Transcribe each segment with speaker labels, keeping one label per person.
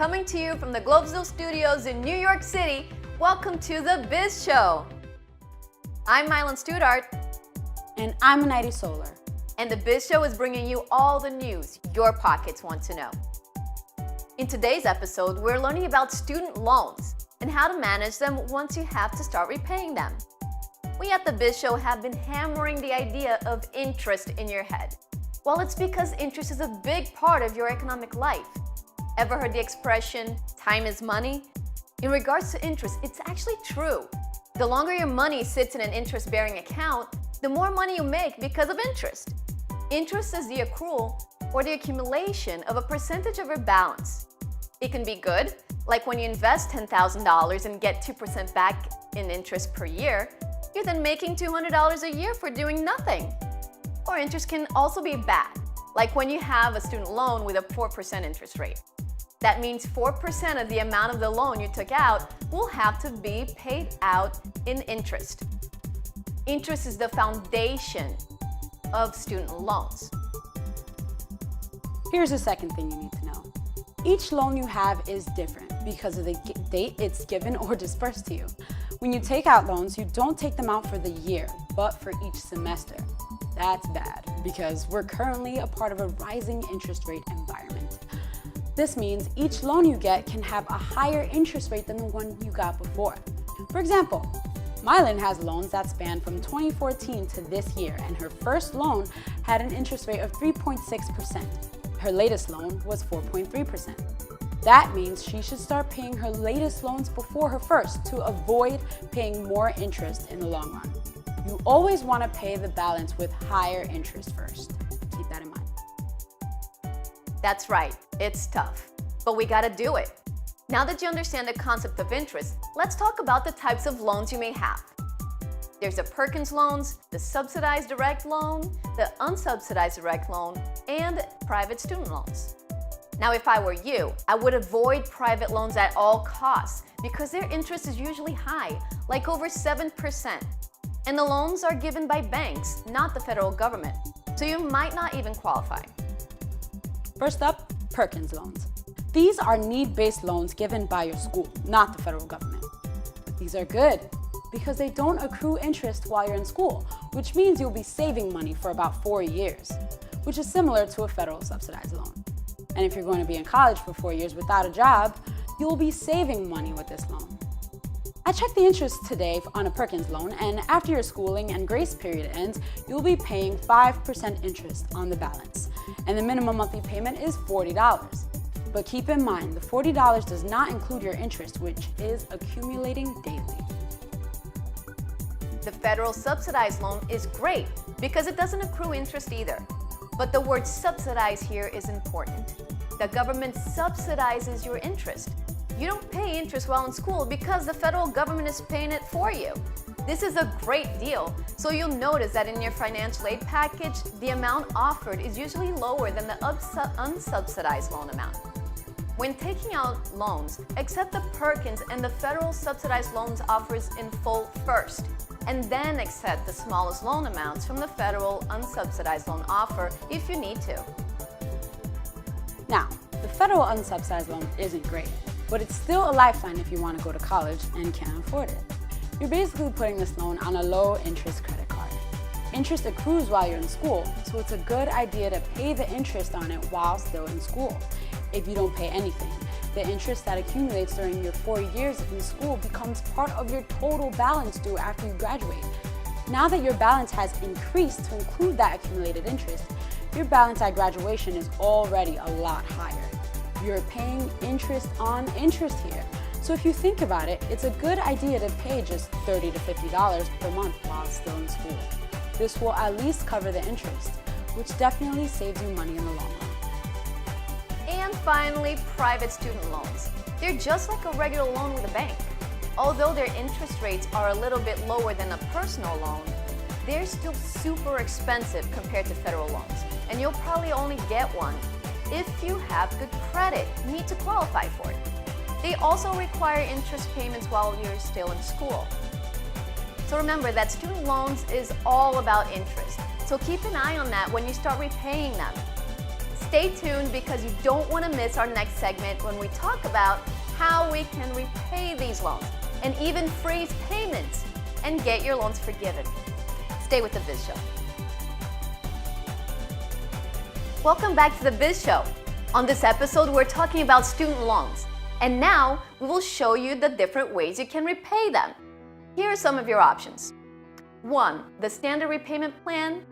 Speaker 1: Coming to you from the Globezilla Studios in New York City, welcome to the Biz Show. I'm Mylan Studart.
Speaker 2: And I'm Anaiti Solar.
Speaker 1: And the Biz Show is bringing you all the news your pockets want to know. In today's episode, we're learning about student loans and how to manage them once you have to start repaying them. We at the Biz Show have been hammering the idea of interest in your head. Well, it's because interest is a big part of your economic life. Ever heard the expression, time is money? In regards to interest, it's actually true. The longer your money sits in an interest-bearing account, the more money you make because of interest. Interest is the accrual or the accumulation of a percentage of your balance. It can be good, like when you invest $10,000 and get 2% back in interest per year, you're then making $200 a year for doing nothing. Or interest can also be bad, like when you have a student loan with a 4% interest rate. That means 4% of the amount of the loan you took out will have to be paid out in interest. Interest is the foundation of student loans.
Speaker 2: Here's the second thing you need to know. Each loan you have is different because of the date it's given or dispersed to you. When you take out loans, you don't take them out for the year, but for each semester. That's bad because we're currently a part of a rising interest rate environment. This means each loan you get can have a higher interest rate than the one you got before. For example, Mylan has loans that span from 2014 to this year, and her first loan had an interest rate of 3.6%. Her latest loan was 4.3%. That means she should start paying her latest loans before her first to avoid paying more interest in the long run. You always want to pay the balance with higher interest first. Keep that in mind.
Speaker 1: That's right, it's tough, but we gotta do it. Now that you understand the concept of interest, let's talk about the types of loans you may have. There's the Perkins loans, the subsidized direct loan, the unsubsidized direct loan, and private student loans. Now, if I were you, I would avoid private loans at all costs because their interest is usually high, like over 7%. And the loans are given by banks, not the federal government, so you might not even qualify.
Speaker 2: First up, Perkins loans. These are need-based loans given by your school, not the federal government. But these are good because they don't accrue interest while you're in school, which means you'll be saving money for about 4 years, which is similar to a federal subsidized loan. And if you're going to be in college for 4 years without a job, you'll be saving money with this loan. I checked the interest today on a Perkins loan, and after your schooling and grace period ends, you'll be paying 5% interest on the balance, and the minimum monthly payment is $40. But keep in mind, the $40 does not include your interest, which is accumulating daily.
Speaker 1: The federal subsidized loan is great because it doesn't accrue interest either. But the word subsidize here is important. The government subsidizes your interest. You don't pay interest while in school because the federal government is paying it for you. This is a great deal, so you'll notice that in your financial aid package, the amount offered is usually lower than the unsubsidized loan amount. When taking out loans, accept the Perkins and the federal subsidized loans offers in full first, and then accept the smallest loan amounts from the federal unsubsidized loan offer if you need to.
Speaker 2: Now, the federal unsubsidized loan isn't great, but it's still a lifeline if you want to go to college and can't afford it. You're basically putting this loan on a low-interest credit card. Interest accrues while you're in school, so it's a good idea to pay the interest on it while still in school. If you don't pay anything, the interest that accumulates during your 4 years in school becomes part of your total balance due after you graduate. Now that your balance has increased to include that accumulated interest, your balance at graduation is already a lot higher. You're paying interest on interest here. So if you think about it, it's a good idea to pay just $30 to $50 per month while still in school. This will at least cover the interest, which definitely saves you money in the long run.
Speaker 1: And finally, private student loans. They're just like a regular loan with a bank. Although their interest rates are a little bit lower than a personal loan, they're still super expensive compared to federal loans. And you'll probably only get one if you have good credit, need to qualify for it. They also require interest payments while you're still in school. So remember that student loans is all about interest. So keep an eye on that when you start repaying them. stay tuned because you don't want to miss our next segment when we talk about how we can repay these loans and even freeze payments and get your loans forgiven. Stay with the Biz Show. Welcome back to the Biz Show. On this episode, we're talking about student loans. And now we will show you the different ways you can repay them. Here are some of your options. 1. The standard repayment plan,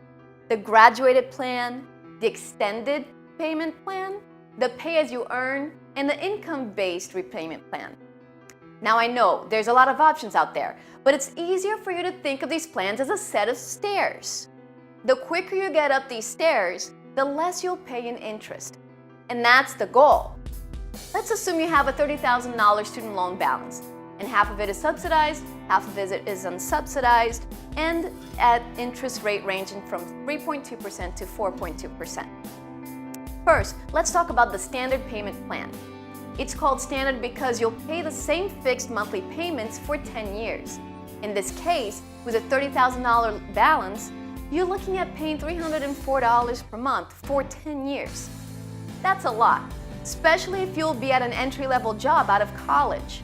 Speaker 1: the graduated plan, the extended payment plan, the pay-as-you-earn, and the income-based repayment plan. Now I know there's a lot of options out there, but it's easier for you to think of these plans as a set of stairs. The quicker you get up these stairs, the less you'll pay in interest. And that's the goal. Let's assume you have a $30,000 student loan balance, and half of it is subsidized, half of it is unsubsidized, and at interest rate ranging from 3.2% to 4.2%. First, let's talk about the standard payment plan. It's called standard because you'll pay the same fixed monthly payments for 10 years. In this case, with a $30,000 balance, you're looking at paying $304 per month for 10 years. That's a lot, especially if you'll be at an entry-level job out of college.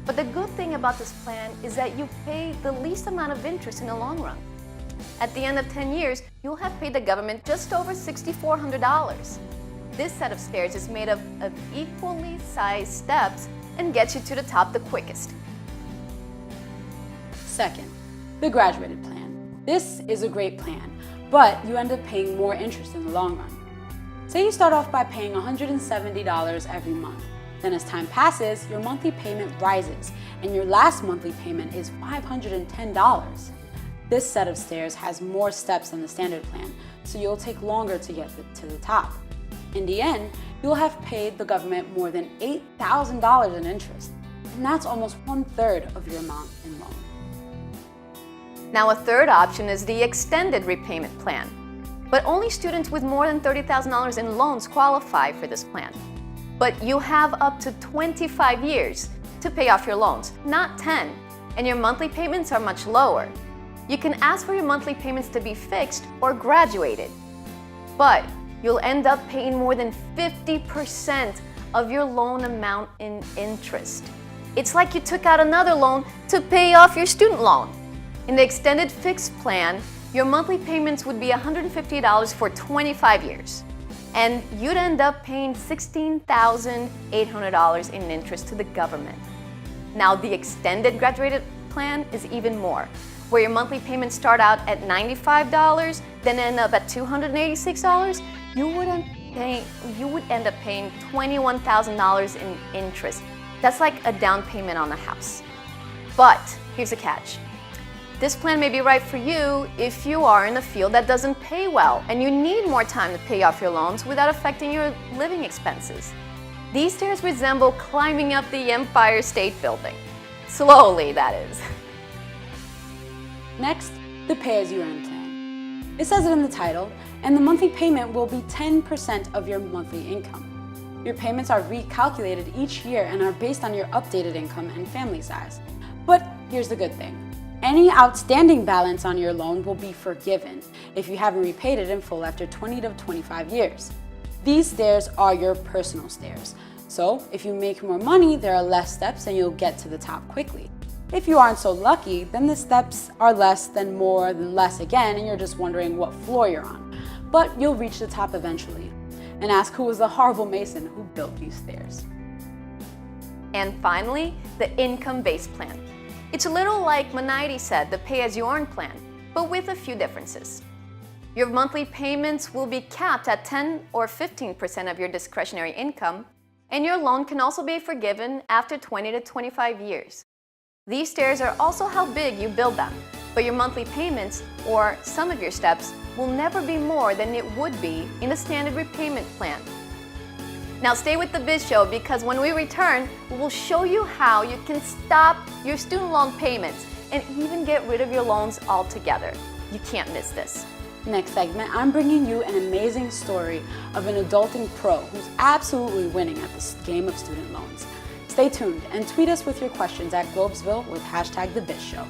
Speaker 1: But the good thing about this plan is that you pay the least amount of interest in the long run. At the end of 10 years, you'll have paid the government just over $6,400. This set of stairs is made of equally sized steps and gets you to the top the quickest.
Speaker 2: Second, the graduated plan. This is a great plan, but you end up paying more interest in the long run. Say you start off by paying $170 every month. Then as time passes, your monthly payment rises, and your last monthly payment is $510. This set of stairs has more steps than the standard plan, so you'll take longer to get to the top. In the end, you'll have paid the government more than $8,000 in interest, and that's almost 1/3 of your amount in loan.
Speaker 1: Now a third option is the extended repayment plan. But only students with more than $30,000 in loans qualify for this plan. But you have up to 25 years to pay off your loans, not 10, and your monthly payments are much lower. You can ask for your monthly payments to be fixed or graduated, but you'll end up paying more than 50% of your loan amount in interest. It's like you took out another loan to pay off your student loan. In the extended fixed plan, your monthly payments would be $150 for 25 years, and you'd end up paying $16,800 in interest to the government. Now, the extended graduated plan is even more, where your monthly payments start out at $95, then end up at $286. You would end up paying $21,000 in interest. That's like a down payment on a house. But here's a catch. This plan may be right for you if you are in a field that doesn't pay well and you need more time to pay off your loans without affecting your living expenses. These stairs resemble climbing up the Empire State Building. Slowly, that is.
Speaker 2: Next, the pay-as-you-earn plan. It says it in the title, and the monthly payment will be 10% of your monthly income. Your payments are recalculated each year and are based on your updated income and family size. But here's the good thing. Any outstanding balance on your loan will be forgiven if you haven't repaid it in full after 20 to 25 years. These stairs are your personal stairs. So if you make more money, there are less steps and you'll get to the top quickly. If you aren't so lucky, then the steps are less, then more, then less again, and you're just wondering what floor you're on. But you'll reach the top eventually. And ask who was the horrible mason who built these stairs.
Speaker 1: And finally, the income-based plan. It's a little like Manidi said, the pay-as-you-earn plan, but with a few differences. Your monthly payments will be capped at 10 or 15% of your discretionary income, and your loan can also be forgiven after 20 to 25 years. These stairs are also how big you build them, but your monthly payments, or some of your steps, will never be more than it would be in a standard repayment plan. Now stay with the Biz Show because when we return, we will show you how you can stop your student loan payments and even get rid of your loans altogether. You can't miss this.
Speaker 2: Next segment, I'm bringing you an amazing story of an adulting pro who's absolutely winning at this game of student loans. Stay tuned and tweet us with your questions at Globesville with #TheBizShow.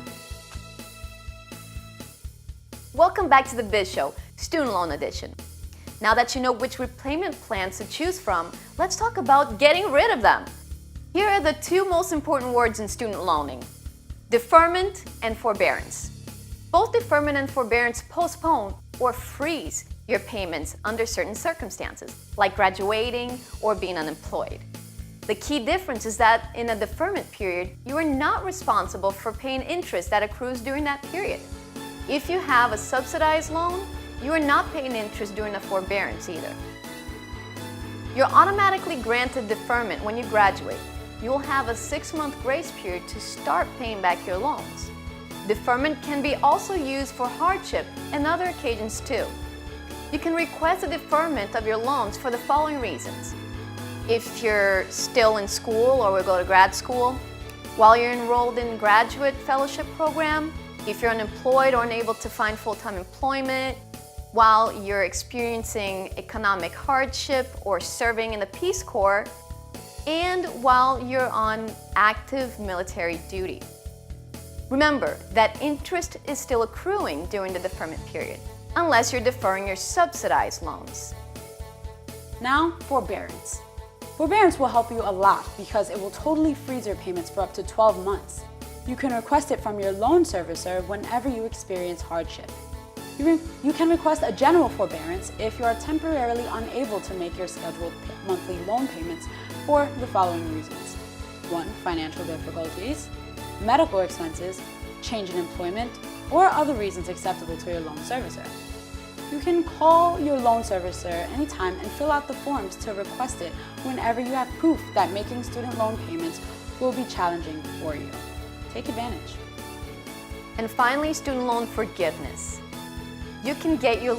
Speaker 1: Welcome back to the Biz Show, Student Loan Edition. Now that you know which repayment plans to choose from, let's talk about getting rid of them. Here are the two most important words in student loaning: deferment and forbearance. Both deferment and forbearance postpone or freeze your payments under certain circumstances, like graduating or being unemployed. The key difference is that in a deferment period, you are not responsible for paying interest that accrues during that period. If you have a subsidized loan, you are not paying interest during a forbearance either. You're automatically granted deferment when you graduate. You will have a 6-month grace period to start paying back your loans. Deferment can be also used for hardship and other occasions too. You can request a deferment of your loans for the following reasons: if you're still in school or will go to grad school, while you're enrolled in graduate fellowship program, if you're unemployed or unable to find full-time employment, while you're experiencing economic hardship or serving in the Peace Corps, and while you're on active military duty. Remember that interest is still accruing during the deferment period, unless you're deferring your subsidized loans.
Speaker 2: Now, forbearance. Forbearance will help you a lot because it will totally freeze your payments for up to 12 months. You can request it from your loan servicer whenever you experience hardship. You can request a general forbearance if you are temporarily unable to make your scheduled monthly loan payments for the following reasons: 1. Financial difficulties, medical expenses, change in employment, or other reasons acceptable to your loan servicer. You can call your loan servicer anytime and fill out the forms to request it whenever you have proof that making student loan payments will be challenging for you. Take advantage.
Speaker 1: And finally, student loan forgiveness. You can get your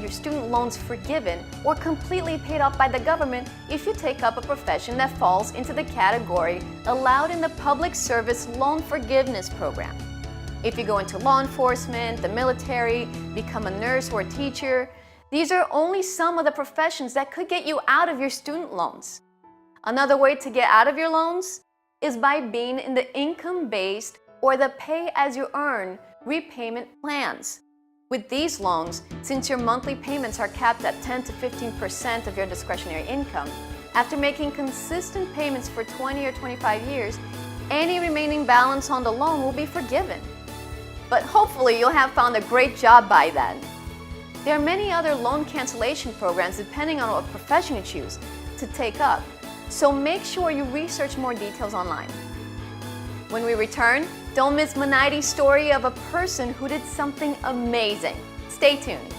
Speaker 1: student loans forgiven or completely paid off by the government if you take up a profession that falls into the category allowed in the Public Service Loan Forgiveness Program. If you go into law enforcement, the military, become a nurse or a teacher, these are only some of the professions that could get you out of your student loans. Another way to get out of your loans is by being in the income-based or the pay-as-you-earn repayment plans. With these loans, since your monthly payments are capped at 10 to 15% of your discretionary income, after making consistent payments for 20 or 25 years, any remaining balance on the loan will be forgiven. But hopefully you'll have found a great job by then. There are many other loan cancellation programs depending on what profession you choose to take up, so make sure you research more details online. When we return, don't miss Manaidi's story of a person who did something amazing. Stay tuned.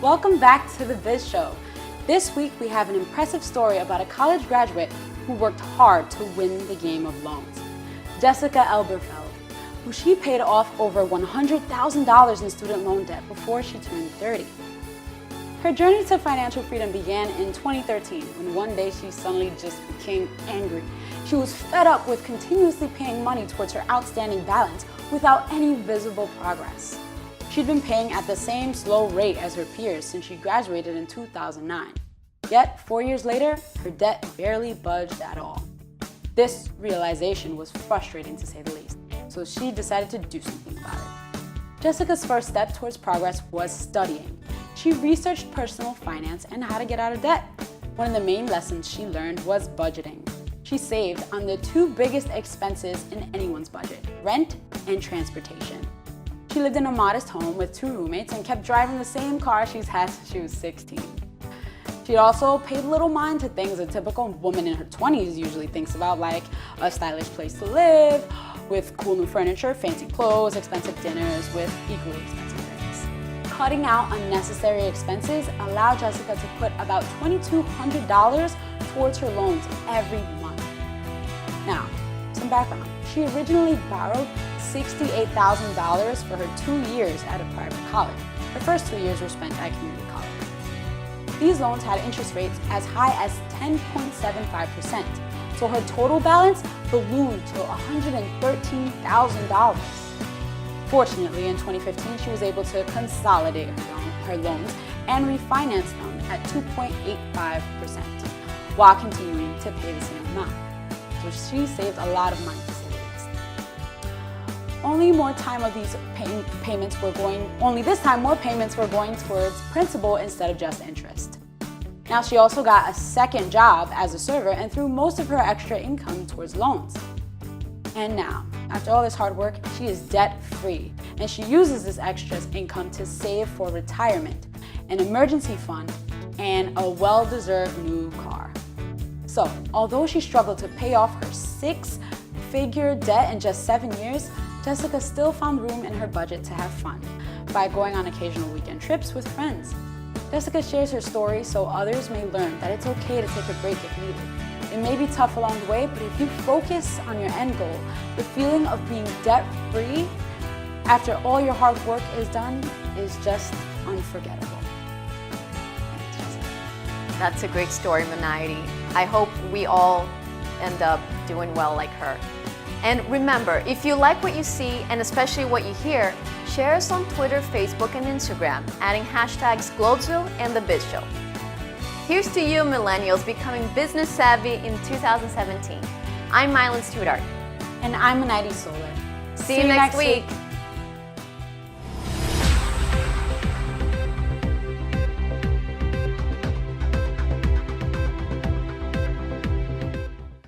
Speaker 2: Welcome back to the Biz Show. This week we have an impressive story about a college graduate who worked hard to win the game of loans. Jessica Elberfeld, who she paid off over $100,000 in student loan debt before she turned 30. Her journey to financial freedom began in 2013 when one day she suddenly just became angry. She was fed up with continuously paying money towards her outstanding balance without any visible progress. She'd been paying at the same slow rate as her peers since she graduated in 2009. Yet, 4 years later, her debt barely budged at all. This realization was frustrating to say the least, so she decided to do something about it. Jessica's first step towards progress was studying. She researched personal finance and how to get out of debt. One of the main lessons she learned was budgeting. She saved on the two biggest expenses in anyone's budget: rent and transportation. She lived in a modest home with 2 roommates and kept driving the same car she's had since she was 16. She also paid little mind to things a typical woman in her 20s usually thinks about, like a stylish place to live, with cool new furniture, fancy clothes, expensive dinners with equally expensive drinks. Cutting out unnecessary expenses allowed Jessica to put about $2,200 towards her loans every month. Now, some background. She originally borrowed $68,000 for her 2 years at a private college. Her first 2 years were spent at community college. These loans had interest rates as high as 10.75%, so her total balance ballooned to $113,000. Fortunately, in 2015, she was able to consolidate her loans and refinance them at 2.85% while continuing to pay the same amount. So she saved a lot of money, to say the least. only this time more payments were going towards principal instead of just interest. Now she also got a second job as a server and threw most of her extra income towards loans. And now, after all this hard work, she is debt-free, and she uses this extra income to save for retirement, an emergency fund, and a well-deserved new car. So, although she struggled to pay off her 6-figure debt in just 7 years, Jessica still found room in her budget to have fun by going on occasional weekend trips with friends. Jessica shares her story so others may learn that it's okay to take a break if needed. It may be tough along the way, but if you focus on your end goal, the feeling of being debt-free after all your hard work is done is just unforgettable. Thanks, Jessica.
Speaker 1: That's a great story, Maniety. I hope we all end up doing well like her. And remember, if you like what you see, and especially what you hear, share us on Twitter, Facebook, and Instagram, adding hashtags Globezo and The Biz Show. Here's to you, millennials, becoming business savvy in 2017. I'm Mylan Studart.
Speaker 2: And I'm Maniety Solar.
Speaker 1: See you next week.